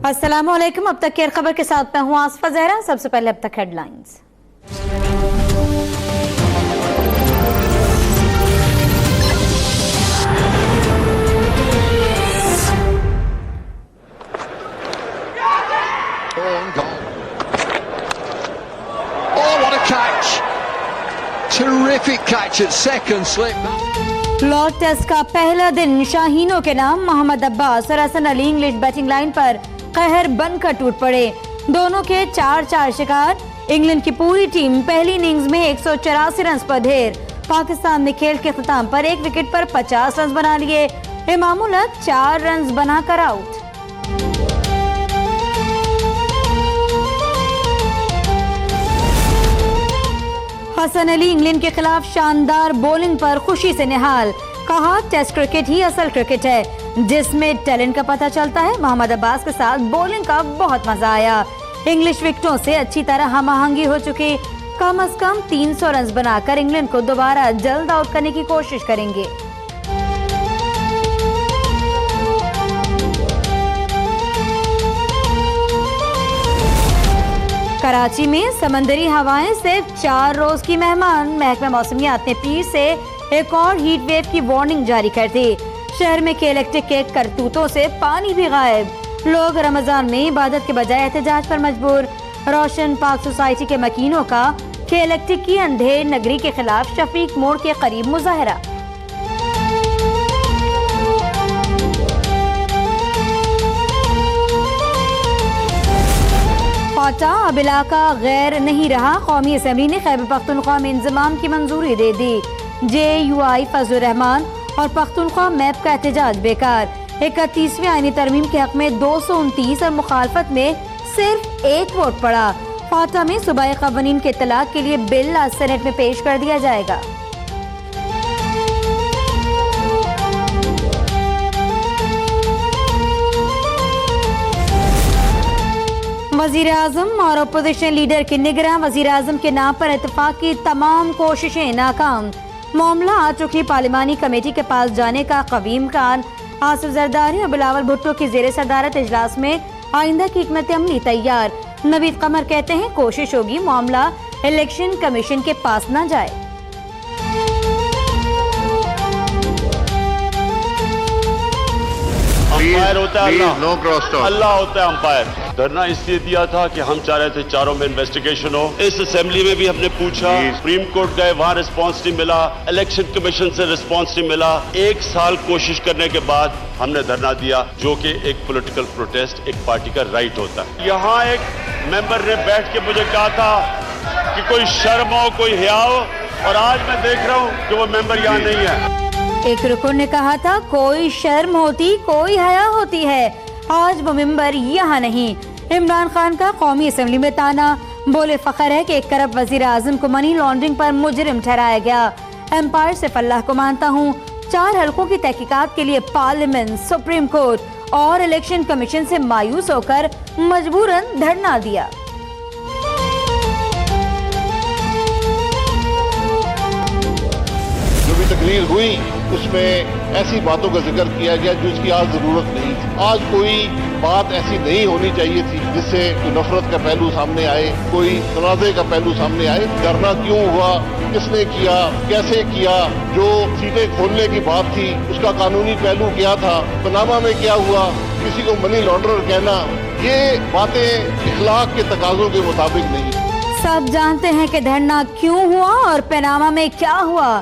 अस्सलामुअलैकुम। अब तक की खबर के साथ मैं हूं आसफा जहरा। सबसे पहले अब तक headlines. Terrific catch at second slip. Lord's test का पहला दिन शाहीनों के नाम मोहम्मद अब्बास और Hasan Ali English batting line पर कहर बनकर टूट पड़े। दोनों के 4-4 शिकार। इंग्लैंड की पूरी टीम पहली इनिंग्स में 184 रन पर ढेर। पाकिस्तान ने खेल के अख्ताम पर एक विकेट पर 50 रन बना लिए। इमामुल हक 4 रन बनाकर आउट। हसन अली इंग्लैंड के खिलाफ शानदार बॉलिंग पर खुशी से निहाल। कहा, टेस्ट क्रिकेट ही असल क्रिकेट है जिसमें टैलेंट का पता चलता है। मोहम्मद अब्बास के साथ बॉलिंग का बहुत मजा आया। इंग्लिश विकेटों से अच्छी तरह हमआहंगी हो चुकी। कम से कम 300 रन बनाकर इंग्लैंड को दोबारा जल्द आउट करने की कोशिश करेंगे। कराची में समंदरी हवाएं सिर्फ 4 रोज की मेहमान। महकमा मौसमियात ने पीर से एक और हीट वेव की वार्निंग जारी कर दी। शहर में केलेक्टिक के करतूतों से पानी भी गायब। लोग रमजान में इबादत के बजाय एहतजाज पर मजबूर। रोशन पाक सोसाइटी के मकीनों का केलेक्टिक की अंधेर नगरी के खिलाफ शफीक मोड़ के करीब मुजाहरा। फाटा अब इलाका गैर नहीं रहा। कौमी असम्बली ने खैबर पख्तूनख्वा में इंजमाम की मंजूरी दे दी। JUI फजलुर रहमान और पख्तूनख्वा मैप का एहतजाज बेकार। 31वीं आईनी तरमीम के हक में 229 और मुखालफत में सिर्फ 1 वोट पड़ा। फाटा में सूबाई क़वानीन के तलाक के लिए बिल आज सेनेट में पेश कर दिया जाएगा। वजीर आजम और अपोजिशन लीडर के निगरां। वजीर आजम के नाम पर इत्तेफाक की तमाम कोशिशें नाकाम। मामला आज रुकनी पार्लिमानी कमेटी के पास जाने का कवी इम्कान। आसिफ जरदारी और बिलावल भुट्टो की जेर सदारत इजलास में आइंदा की हिकमत अमली तैयार। नवीद कमर कहते हैं कोशिश होगी मामला इलेक्शन कमीशन के पास न जाए। अंपायर होता है अल्लाह होता है अंपायर। धरना इसलिए दिया था कि हम चाह रहे थे चारों में इन्वेस्टिगेशन हो। इस असेंबली में भी हमने पूछा, सुप्रीम कोर्ट गए, वहां रिस्पांस नहीं मिला। इलेक्शन कमीशन से रिस्पांस नहीं मिला। 1 साल कोशिश करने के बाद हमने धरना दिया, जो कि एक पॉलिटिकल प्रोटेस्ट, एक पार्टी का राइट होता है। यहाँ एक मेंबर ने बैठ के मुझे कहा था कि कोई शर्म हो, कोई हया हो, और आज मैं देख रहा हूँ कि वो मेंबर यहाँ नहीं है। एक रुकन ने कहा था कोई शर्म होती, कोई हया होती है। आज वो मेंबर यहाँ नहीं। इमरान खान का कौमी असेंबली में ताना। बोले फखर है कि एक तरफ वजीर आजम को मनी लॉन्ड्रिंग पर मुजरिम ठहराया गया। एम्पायर से अल्लाह को मानता हूँ। 4 हलकों की तहकीकात के लिए पार्लियामेंट, सुप्रीम कोर्ट और इलेक्शन कमीशन से मायूस होकर मजबूरन धरना दिया। जो भी तकरीर हुई उसमें ऐसी बातों का जिक्र किया गया जिसकी आज जरूरत नहीं थी। आज कोई बात ऐसी नहीं होनी चाहिए थी जिससे कोई नफरत का पहलू सामने आए, कोई तनाज़े का पहलू सामने आए। धरना क्यों हुआ, किसने किया, कैसे किया, जो सीटें खोलने की बात थी उसका कानूनी पहलू क्या था, पनामा में क्या हुआ, किसी को मनी लॉन्ड्रर कहना, ये बातें इखलाक के तकाजों के मुताबिक नहीं। सब जानते हैं कि धरना क्यों हुआ और पनामा में क्या हुआ।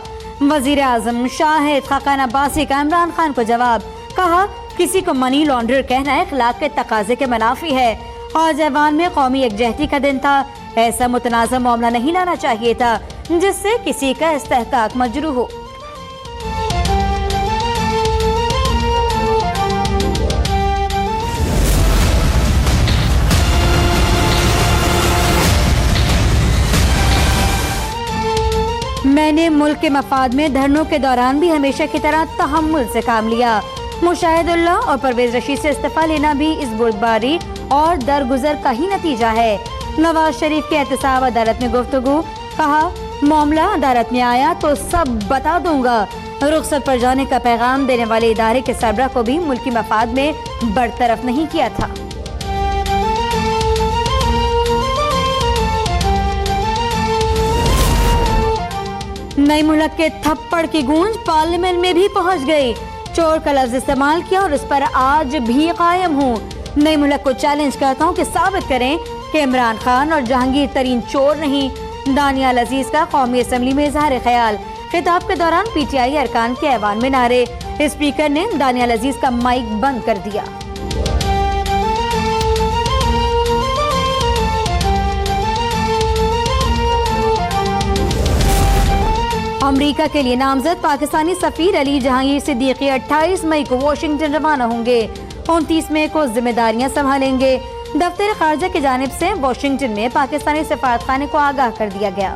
वजीर आजम शाहिद खाकान अब्बासी का इमरान खान को जवाब। कहा, किसी को मनी लॉन्ड्रर कहना इखलाक के तकाजे के मुनाफी है। आज ऐवान में कौमी यकजहती का दिन था। ऐसा मुतनाज़ा मामला नहीं लाना चाहिए था जिससे किसी का इस्तेहकाक मजरूह हो। मैंने मुल्क के मफाद में धरनों के दौरान भी हमेशा की तरह तहम्मुल से काम लिया। मुशाहिदुल्लाह और परवेज रशीद से इस्तीफा लेना भी इस बुर्दबारी और दरगुजर का ही नतीजा है। नवाज शरीफ के एहतसाब अदालत में गुफ्तगू। कहा, मामला अदालत में आया तो सब बता दूंगा। रुखसत पर जाने का पैगाम देने वाले इदारे के सरबराह को भी मुल्की मफाद में बरतरफ नहीं किया था। नई मुल्क के थप्पड़ की गूंज पार्लियामेंट में भी पहुंच गई। चोर का लफ्ज इस्तेमाल किया और उस पर आज भी कायम हूँ। नई मुल्क को चैलेंज करता हूँ कि साबित करें कि इमरान खान और जहांगीर तरीन चोर नहीं। दानियाल अजीज का कौमी असम्बली में इजहार ख्याल। खिताब के दौरान पीटीआई अरकान के ऐवान में नारे। स्पीकर ने दानियाल अजीज का माइक बंद कर दिया। अमेरिका के लिए नामजद पाकिस्तानी सफीर अली जहांगीर सिद्दीकी 28 मई को वाशिंगटन रवाना होंगे। 29 मई को जिम्मेदारियां संभालेंगे। दफ्तर खारजा की जानिब से वाशिंगटन में पाकिस्तानी सफारतखाने को आगाह कर दिया गया।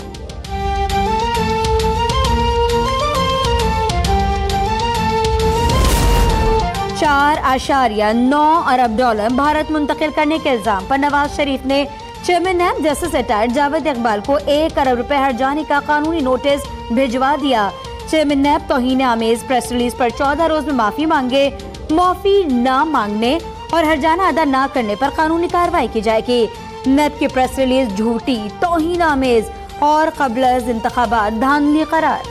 $4.9 अरब भारत मुंतकिल करने के इल्जाम पर नवाज शरीफ ने chairman NAB justice retired Javed Iqbal को 1 अरब रुपए हर्जाने का कानूनी नोटिस भिजवा दिया। चेयरमैन नैब तौहीन आमेज प्रेस रिलीज पर 14 रोज में माफी मांगे। माफी न मांगने और हर्जाना अदा न करने पर कानूनी कार्रवाई की जाएगी। नैब की प्रेस रिलीज झूठी, तौहीन आमेज और क़ब्ल इंतखाबात धांधली करार।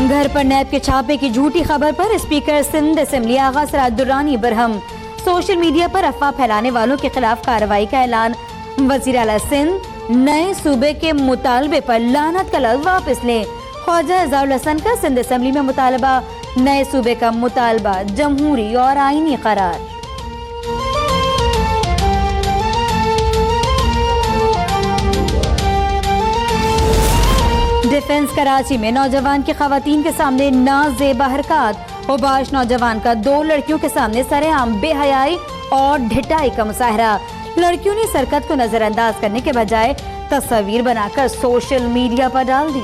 घर पर नैब के छापे की झूठी खबर पर स्पीकर सिंध असेंबली आगा सराज दुर्रानी बरहम। सोशल मीडिया पर अफवाह फैलाने वालों के खिलाफ कार्रवाई का ऐलान। वजीर आला सिंध नए सूबे के मुतालबे पर लानत का लफ्ज वापस लें। ख्वाजा एजाजुल हसन का सिंध असेंबली में मुतालबा। नए सूबे का मुतालबा जमहूरी और आईनी करार। डिफेंस कराची में नौजवान की खवातीन के सामने नाजेबा हरकत। उबाश नौजवान का 2 लड़कियों के सामने सरेआम बेहयाई और ढिठाई का मुजाहरा। लड़कियों ने सरकत को नजरअंदाज करने के बजाय तस्वीर बनाकर सोशल मीडिया पर डाल दी।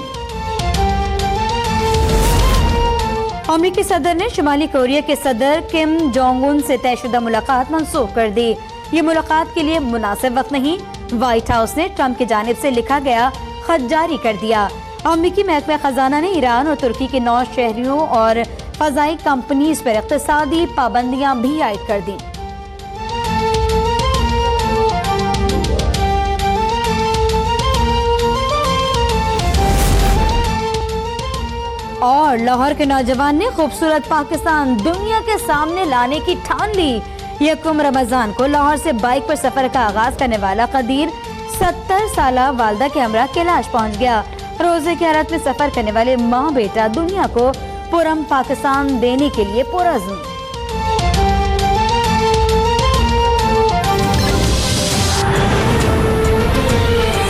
अमेरिकी सदर ने शुमाली कोरिया के सदर किम जोंग उन से तयशुदा मुलाकात मंसूख कर दी। ये मुलाकात के लिए मुनासिब वक्त नहीं। व्हाइट हाउस ने ट्रंप की जानिब से लिखा गया खत जारी कर दिया। अमेरिकी महकमा खजाना ने ईरान और तुर्की के 9 शहरियों और फजाई कंपनीज पर इक़्तिसादी पाबंदियां भी आयद कर दी। और लाहौर के नौजवान ने खूबसूरत पाकिस्तान दुनिया के सामने लाने की ठान ली। यकम रमजान को लाहौर से बाइक पर सफर का आगाज करने वाला कदीर 70 साला वालदा के हमरा कैलाश पहुंच गया। रोजे की हालत में सफर करने वाले माँ बेटा दुनिया को पुरम पाकिस्तान देने के लिए पुरज़्म।